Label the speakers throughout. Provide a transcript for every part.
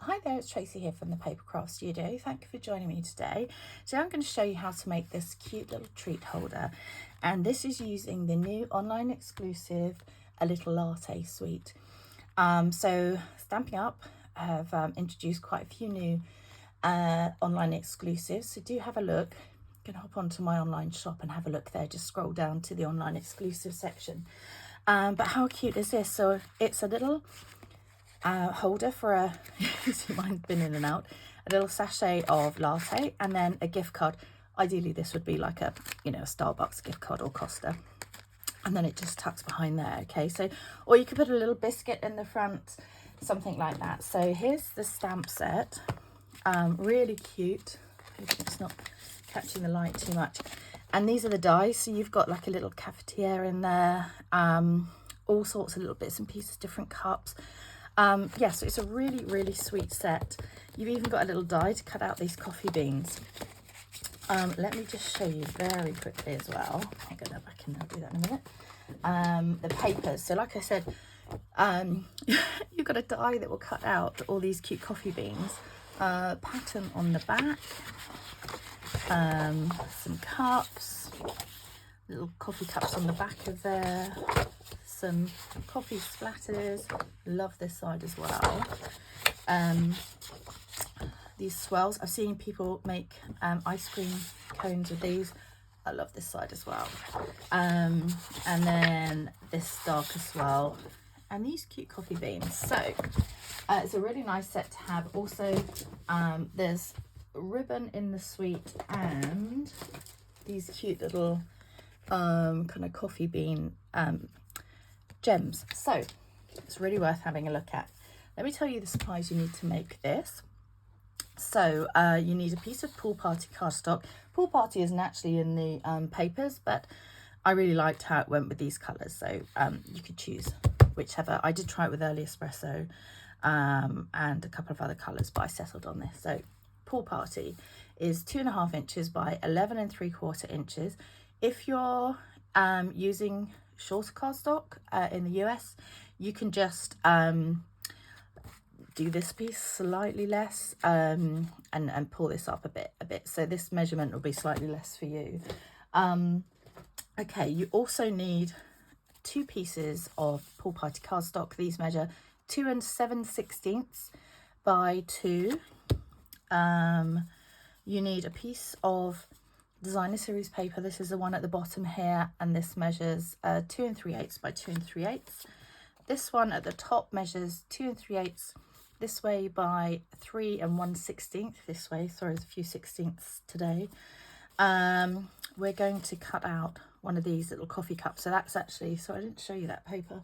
Speaker 1: Hi there, it's Tracy here from the Paper Craft Studio. Thank you for joining me today. So I'm going to show you how to make this cute little treat holder, and this is using the new online exclusive A Little Latte suite. So Stampin' Up have introduced quite a few new online exclusives, so do have a look. You can hop onto my online shop and have a look there. Just scroll down to the online exclusive section. But how cute is this? So it's a little holder for a you see mine's been in and out, a little sachet of Latte, and then a gift card. Ideally this would be like a a Starbucks gift card or Costa, and then it just tucks behind there. Okay, so or you could put a little biscuit in the front, something like that. So here's the stamp set. Really cute. Hope it's not catching the light too much. And these are the dies, so you've got like a little cafetiere in there, all sorts of little bits and pieces, different cups. Yeah, so it's a really sweet set. You've even got a little die to cut out these coffee beans. Let me just show you very quickly as well. I'll get that back in, I'll do that in a minute. The papers, so like I said, you've got a die that will cut out all these cute coffee beans. Pattern on the back, some cups, little coffee cups on the back of there, some coffee splatters. Love this side as well. These swirls, I've seen people make ice cream cones with these. I love this side as well. And then this darker swirl and these cute coffee beans. So it's a really nice set to have. Also there's ribbon in the suite and these cute little kind of coffee bean gems. So it's really worth having a look at. Let me tell you the supplies you need to make this. So you need a piece of Pool Party cardstock. Pool Party isn't actually in the papers, but I really liked how it went with these colours, so you could choose whichever. I did try it with early Espresso and a couple of other colours, but I settled on this. So Pool Party is 2.5 inches by 11 3/4 inches. If you're using shorter cardstock in the US, you can just do this piece slightly less and pull this up a bit. So this measurement will be slightly less for you. Okay, you also need 2 pieces of Pool Party cardstock. These measure 2 7/16 by 2. You need a piece of Designer Series paper. This is the one at the bottom here, and this measures 2 3/8 by 2 3/8. This one at the top measures 2 3/8 this way by 3 1/16 this way. Sorry, there's a few 16ths today. We're going to cut out one of these little coffee cups. So that's actually, so I didn't show you that paper,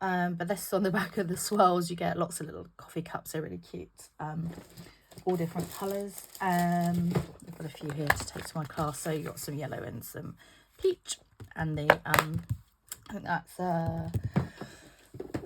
Speaker 1: but this is on the back of the swirls. You get lots of little coffee cups. They're really cute. All different colours. I've got a few here to take to my class. So you've got some yellow and some peach, and the I think that's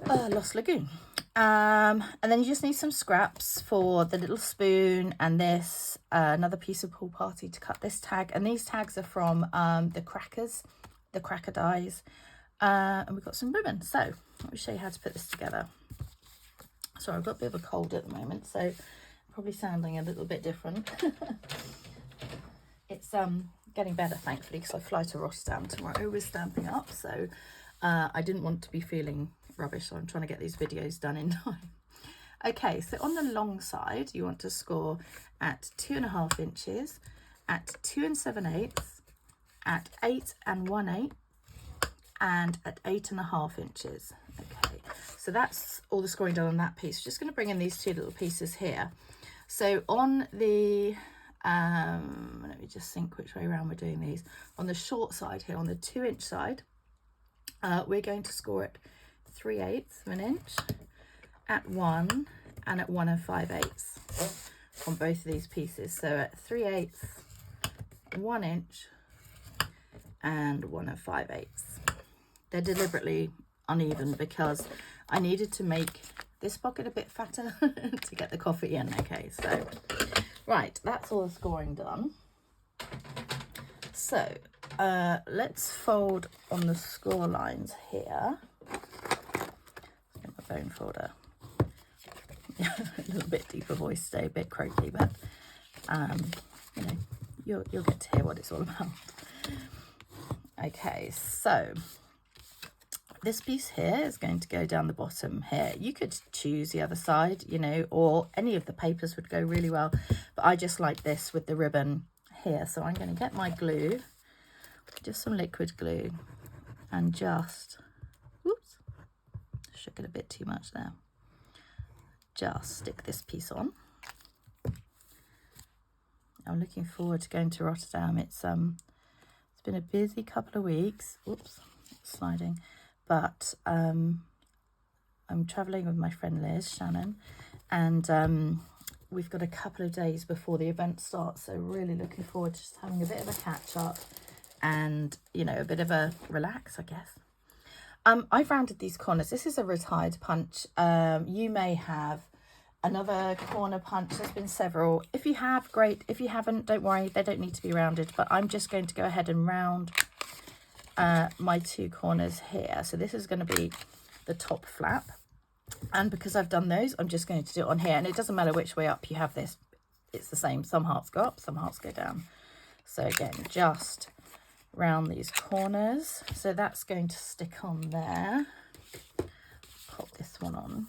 Speaker 1: Lost Lagoon. And then you just need some scraps for the little spoon, and this another piece of Pool Party to cut this tag. And these tags are from the crackers, the cracker dies. And we've got some ribbon. So let me show you how to put this together. Sorry, I've got a bit of a cold at the moment, so probably sounding a little bit different. It's getting better, thankfully, because I fly to Rotterdam tomorrow with Stampin' Up, so I didn't want to be feeling rubbish, so I'm trying to get these videos done in time. Okay, so on the long side you want to score at 2.5 inches, at 2 7/8, at 8 1/8, and at 8.5 inches. Okay, so that's all the scoring done on that piece. Just going to bring in these 2 little pieces here. So on the let me just think which way around we're doing these. On the short side here, on the 2-inch side, we're going to score it 3/8 of an inch, at 1 and at 1 5/8 on both of these pieces. So at 3/8, 1 inch, and 1 5/8. They're deliberately uneven because I needed to make this pocket a bit fatter to get the coffee in. Okay, so right, that's all the scoring done. So let's fold on the score lines here. Get my bone folder. a little bit deeper voice today, a bit croaky, but you know, you'll get to hear what it's all about. Okay, so this piece here is going to go down the bottom here. You could choose the other side, you know, or any of the papers would go really well, but I just like this with the ribbon here. So I'm going to get my glue, just some liquid glue, and just, whoops, shook it a bit too much there. Just stick this piece on. I'm looking forward to going to Rotterdam. It's been a busy couple of weeks. Oops, sliding. But I'm traveling with my friend Liz, Shannon, and we've got a couple of days before the event starts. So really looking forward to just having a bit of a catch up and, you know, a bit of a relax, I guess. I've rounded these corners. This is a retired punch. You may have another corner punch. There's been several. If you have, great. If you haven't, don't worry, they don't need to be rounded, but I'm just going to go ahead and round my two corners here. So this is going to be the top flap, and because I've done those, I'm just going to do it on here, and it doesn't matter which way up you have this, it's the same. Some hearts go up, some hearts go down. So again, just round these corners. So that's going to stick on there. Pop this one on.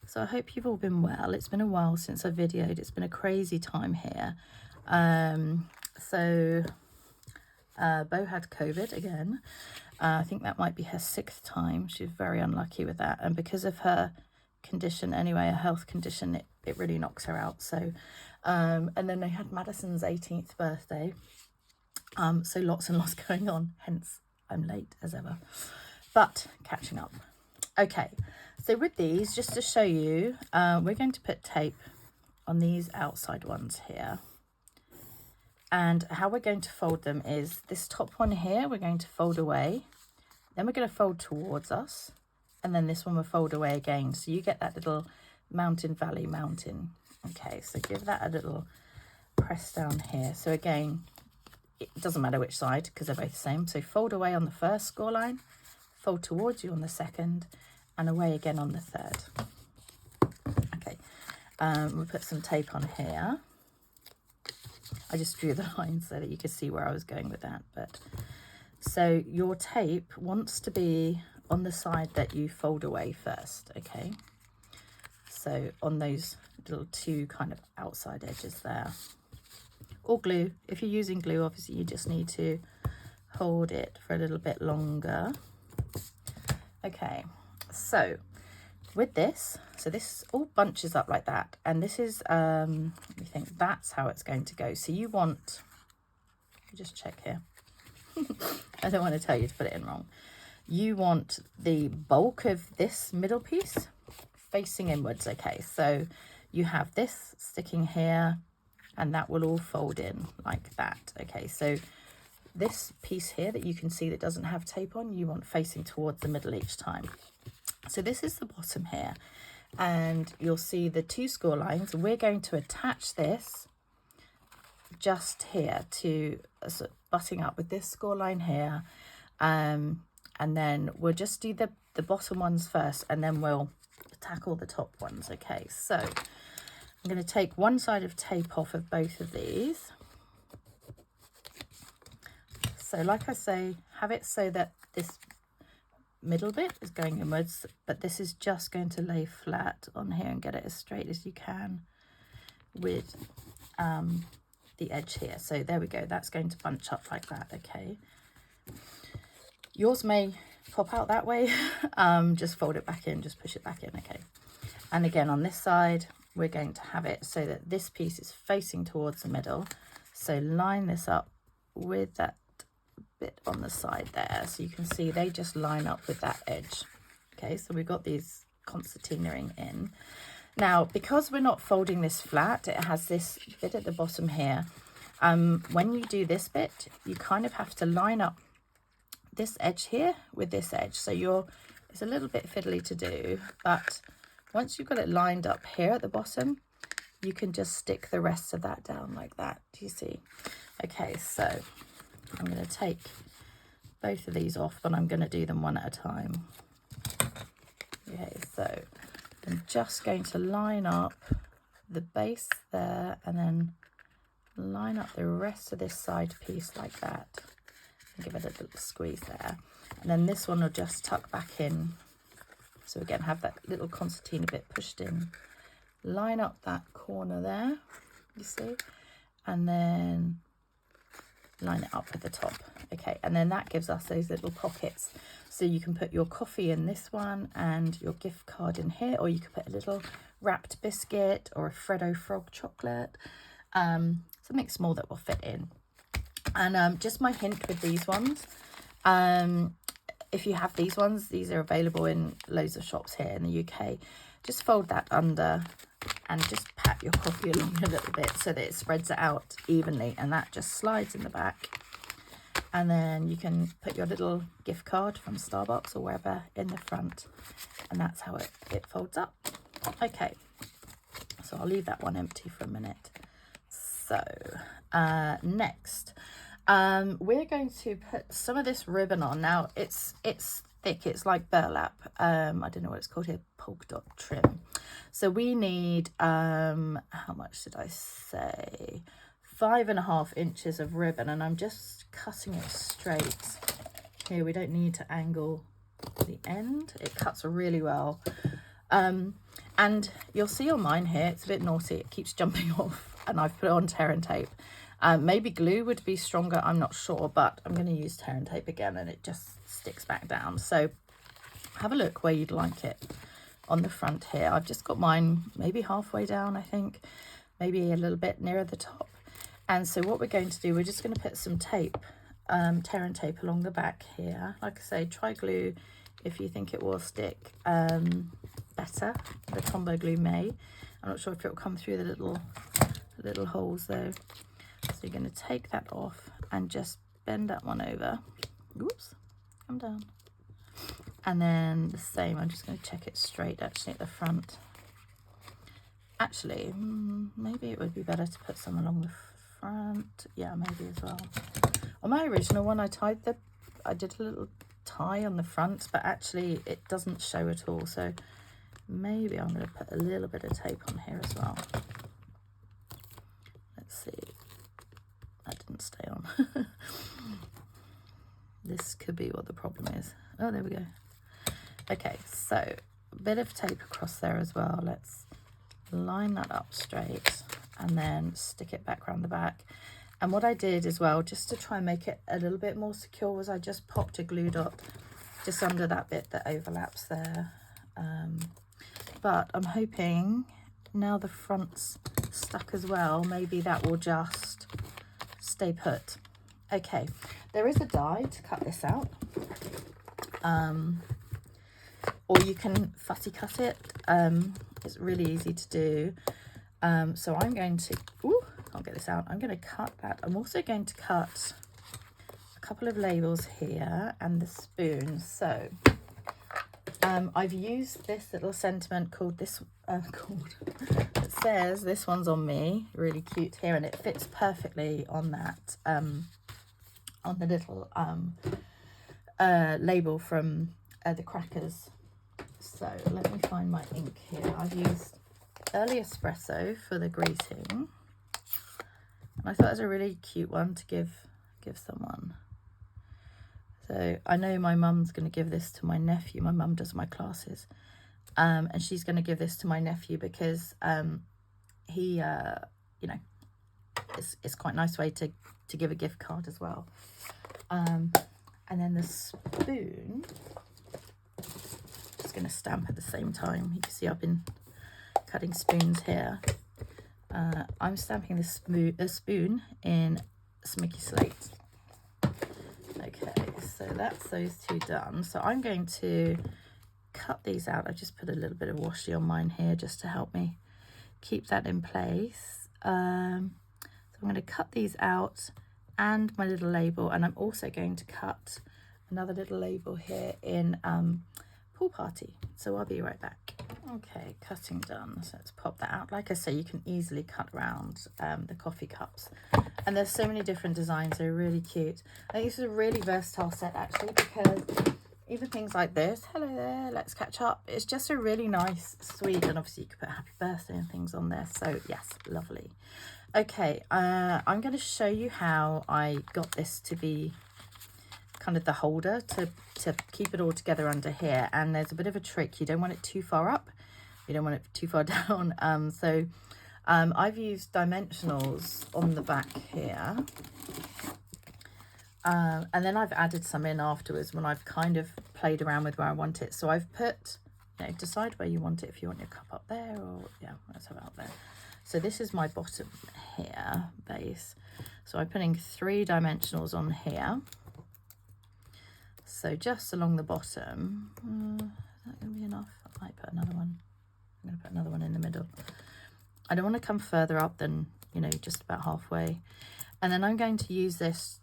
Speaker 1: So I hope you've all been well. It's been a while since I videoed. It's been a crazy time here. Bo had COVID again. I think that might be her 6th time. She's very unlucky with that. And because of her condition anyway, a health condition, it really knocks her out. So, and then they had Madison's 18th birthday. So lots and lots going on. Hence, I'm late as ever. But catching up. Okay. So with these, just to show you, we're going to put tape on these outside ones here. And how we're going to fold them is this top one here, we're going to fold away. Then we're going to fold towards us. And then this one will fold away again. So you get that little mountain, valley, mountain. Okay, so give that a little press down here. So again, it doesn't matter which side because they're both the same. So fold away on the first score line, fold towards you on the second, and away again on the third. Okay, we'll put some tape on here. I just drew the line so that you could see where I was going with that. But so your tape wants to be on the side that you fold away first, okay? So on those little two kind of outside edges there. Or glue. If you're using glue, obviously you just need to hold it for a little bit longer. Okay, so with this, so this all bunches up like that, and this is let me think, that's how it's going to go. So you want, just check here. I don't want to tell you to put it in wrong. You want the bulk of this middle piece facing inwards. Okay, so you have this sticking here, and that will all fold in like that. Okay, so this piece here that you can see that doesn't have tape on, you want facing towards the middle each time. So this is the bottom here, and you'll see the two score lines. We're going to attach this just here to butting up with this score line here, and then we'll just do the bottom ones first, and then we'll tackle the top ones. Okay, so I'm going to take one side of tape off of both of these. So like I say, have it so that this middle bit is going inwards, but this is just going to lay flat on here and get it as straight as you can with the edge here. So there we go, that's going to bunch up like that. Okay, yours may pop out that way. Just fold it back in, just push it back in. Okay, and again on this side we're going to have it so that this piece is facing towards the middle. So line this up with that bit on the side there, so you can see they just line up with that edge. Okay, so we've got these concertinaing in. Now, because we're not folding this flat, it has this bit at the bottom here. When you do this bit, you kind of have to line up this edge here with this edge. So it's a little bit fiddly to do, but once you've got it lined up here at the bottom, you can just stick the rest of that down like that. Do you see? Okay, so I'm going to take both of these off, but I'm going to do them one at a time. Okay, so I'm just going to line up the base there and then line up the rest of this side piece like that. Give it a little squeeze there. And then this one will just tuck back in. So again, have that little concertina bit pushed in. Line up that corner there, you see, and then line it up with the top. Okay, and then that gives us those little pockets. So you can put your coffee in this one and your gift card in here, or you could put a little wrapped biscuit or a Freddo Frog chocolate, something small that will fit in. And just my hint with these ones, if you have these ones, these are available in loads of shops here in the UK. Just fold that under and just pat your coffee along a little bit so that it spreads it out evenly, and that just slides in the back. And then you can put your little gift card from Starbucks or wherever in the front, and that's how it folds up. Okay, so I'll leave that one empty for a minute. So next, we're going to put some of this ribbon on. Now it's thick, it's like burlap. I don't know what it's called here, Polka Dot Trim. So we need, how much did I say? 5.5 inches of ribbon, and I'm just cutting it straight. Here, we don't need to angle the end. It cuts really well. And you'll see on mine here, it's a bit naughty. It keeps jumping off, and I've put it on tear and tape. Maybe glue would be stronger, I'm not sure, but I'm going to use tear and tape again, and it just sticks back down. So have a look where you'd like it on the front here. I've just got mine maybe halfway down, I think, maybe a little bit nearer the top. And so what we're going to do, we're just going to put some tape, tear and tape along the back here. Like I say, try glue if you think it will stick better. The Tombow glue may. I'm not sure if it will come through the little holes though. So you're going to take that off and just bend that one over. Oops, come down. And then the same, I'm just going to check it straight actually at the front. Actually, maybe it would be better to put some along the front. Yeah, maybe as well. On my original one, I did a little tie on the front, but actually it doesn't show at all. So maybe I'm going to put a little bit of tape on here as well. Let's see. That didn't stay on. This could be what the problem is. Oh, there we go. Okay, so a bit of tape across there as well. Let's line that up straight and then stick it back around the back. And what I did as well, just to try and make it a little bit more secure, was I just popped a glue dot just under that bit that overlaps there. But I'm hoping now the front's stuck as well, maybe that will just stay put. Okay, there is a die to cut this out, or you can fussy cut it. It's really easy to do. So I'm going to, I'll get this out. I'm going to cut that. I'm also going to cut a couple of labels here and the spoon. So I've used this little sentiment called this, it says this one's on me, really cute here, and it fits perfectly on that, on the little label from the crackers. So let me find my ink here. I've used early Espresso for the greeting, and I thought it was a really cute one to give someone. So I know my mum's going to give this to my nephew. My mum does my classes, and she's going to give this to my nephew because he, you know, it's quite a nice way to give a gift card as well. And then the spoon, just going to stamp at the same time. You can see I've been cutting spoons here. I'm stamping the spoon in Smoky Slate. Okay, so that's those two done. So I'm going to cut these out. I just put a little bit of washi on mine here just to help me keep that in place. So I'm going to cut these out and my little label, and I'm also going to cut another little label here in Pool Party. So I'll be right back. Okay, cutting done. So let's pop that out. Like I say, you can easily cut around the coffee cups, and there's so many different designs. They're really cute. I think this is a really versatile set actually, because even things like this, hello there, let's catch up. It's just a really nice, sweet, and obviously you could put happy birthday and things on there. So yes, lovely. Okay, I'm going to show you how I got this to be kind of the holder to keep it all together under here. And there's a bit of a trick. You don't want it too far up, you don't want it too far down. I've used dimensionals on the back here, and then I've added some in afterwards when I've kind of played around with where I want it. So I've put, you know, decide where you want it, if you want your cup up there or, yeah, let's have it out there. So this is my bottom here, base. So I'm putting 3 dimensionals on here. So just along the bottom, is that going to be enough? I might put another one. I'm going to put another one in the middle. I don't want to come further up than, you know, just about halfway. And then I'm going to use this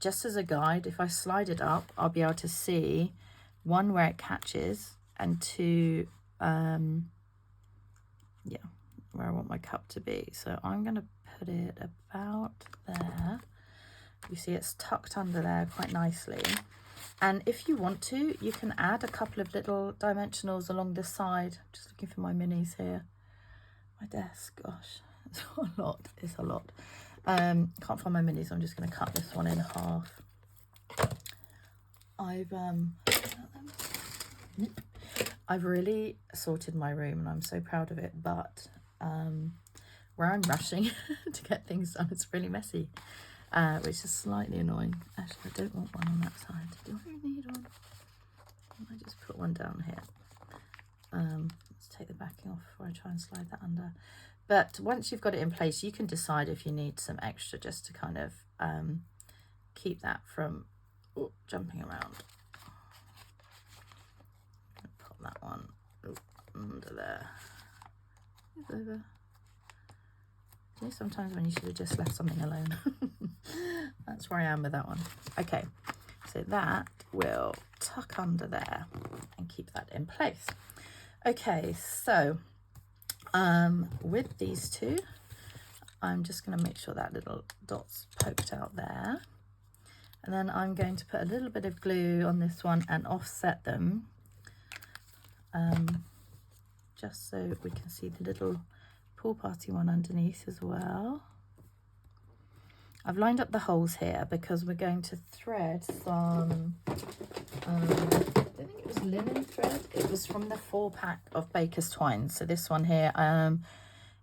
Speaker 1: just as a guide. If I slide it up, I'll be able to see, 1, where it catches, and 2, yeah, where I want my cup to be. So I'm going to put it about there. You see it's tucked under there quite nicely. And if you want to, you can add a couple of little dimensionals along the side. I'm just looking for my minis here. My desk, gosh, it's a lot. It's a lot. Can't find my minis. I'm just going to cut this one in half. I've really sorted my room and I'm so proud of it, but where I'm rushing to get things done, it's really messy, which is slightly annoying. Actually, I don't want one on that side. Do I need one? I just put one down here. Let's take the backing off before I try and slide that under. But once you've got it in place, you can decide if you need some extra just to kind of keep that from jumping around. Pop that one under there. It's over. You know, sometimes when you should have just left something alone. That's where I am with that one. Okay, so that will tuck under there and keep that in place. Okay, so with these two, I'm just going to make sure that little dot's poked out there. And then I'm going to put a little bit of glue on this one and offset them, just so we can see the little pool party one underneath as well. I've lined up the holes here because we're going to thread some, I think it was linen thread. It was from the 4-pack of Baker's Twine. So this one here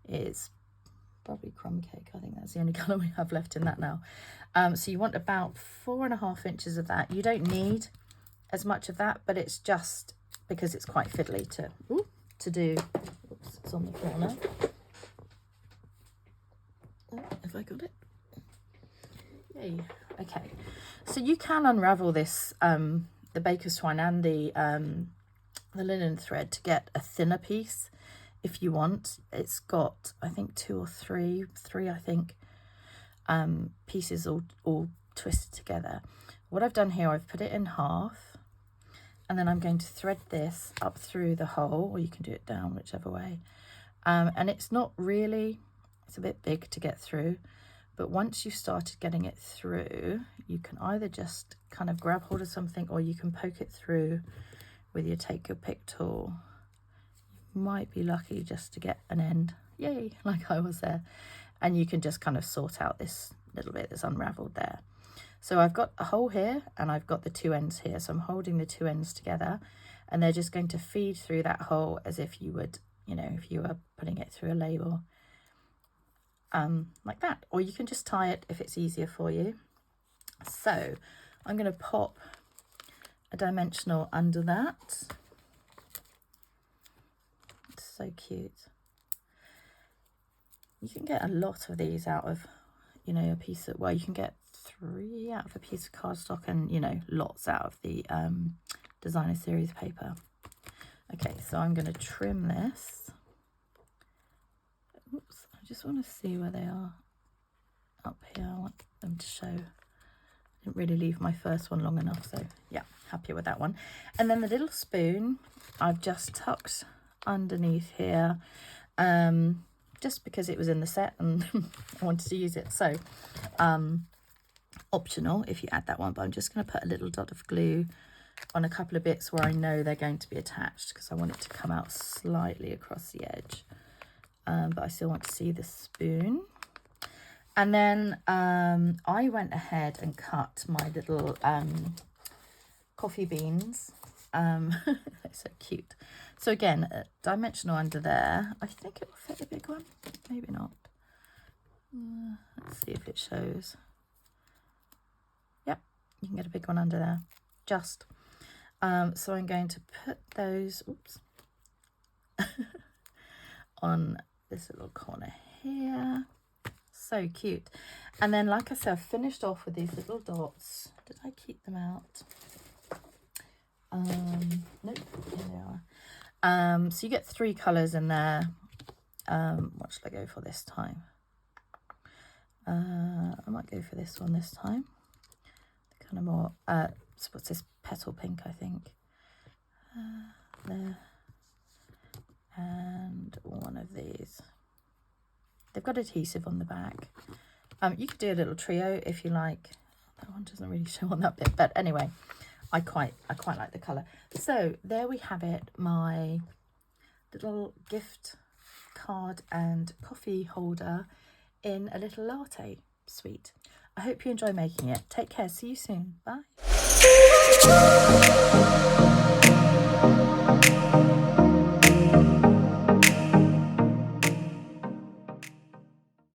Speaker 1: is probably crumb cake. I think that's the only colour we have left in that now. So you want about 4.5 inches of that. You don't need as much of that, but it's just because it's quite fiddly to do. Oops, it's on the floor now. Oh, have I got it? Yay. Okay, so you can unravel this, the Baker's Twine and the linen thread to get a thinner piece if you want. It's got, I think, 2 or 3 I think, pieces all twisted together. What I've done here, I've put it in half, and then I'm going to thread this up through the hole, or you can do it down, whichever way. And it's not really, it's a bit big to get through, but once you've started getting it through, you can either just kind of grab hold of something, or you can poke it through with your take your pick tool. You might be lucky just to get an end, yay, like I was there. And you can just kind of sort out this little bit that's unraveled there. So I've got a hole here and I've got the 2 ends here. So I'm holding the 2 ends together, and they're just going to feed through that hole as if you would, you know, if you were putting it through a label. Like that, or you can just tie it if it's easier for you. So I'm going to pop a dimensional under that. It's so cute. You can get a lot of these out of, you know, a piece of, well, you can get 3 out of a piece of cardstock, and, you know, lots out of the designer series paper. Okay, so I'm going to trim this. Oops. I just want to see where they are up here. I want them to show. I didn't really leave my first one long enough, so yeah, happy with that one. And then the little spoon I've just tucked underneath here, just because it was in the set and I wanted to use it. So optional if you add that one, but I'm just going to put a little dot of glue on a couple of bits where I know they're going to be attached, because I want it to come out slightly across the edge, but I still want to see the spoon. And then I went ahead and cut my little coffee beans. They're so cute. So again, dimensional under there. I think it will fit the big one, maybe not. Let's see if it shows. Yep, you can get a big one under there, just. So I'm going to put those, oops, on this little corner here. So cute. And then, like I said, I've finished off with these little dots. Did I keep them out? Nope, here they are. So you get 3 colours in there. What should I go for this time? I might go for this one this time. Kind of more, so what's this, petal pink, I think. There. And one of these. They've got adhesive on the back. You could do a little trio if you like. That one doesn't really show on that bit, but anyway, I quite like the colour. So there we have it, my little gift card and coffee holder in a little latte suite. I hope you enjoy making it. Take care. See you soon. Bye.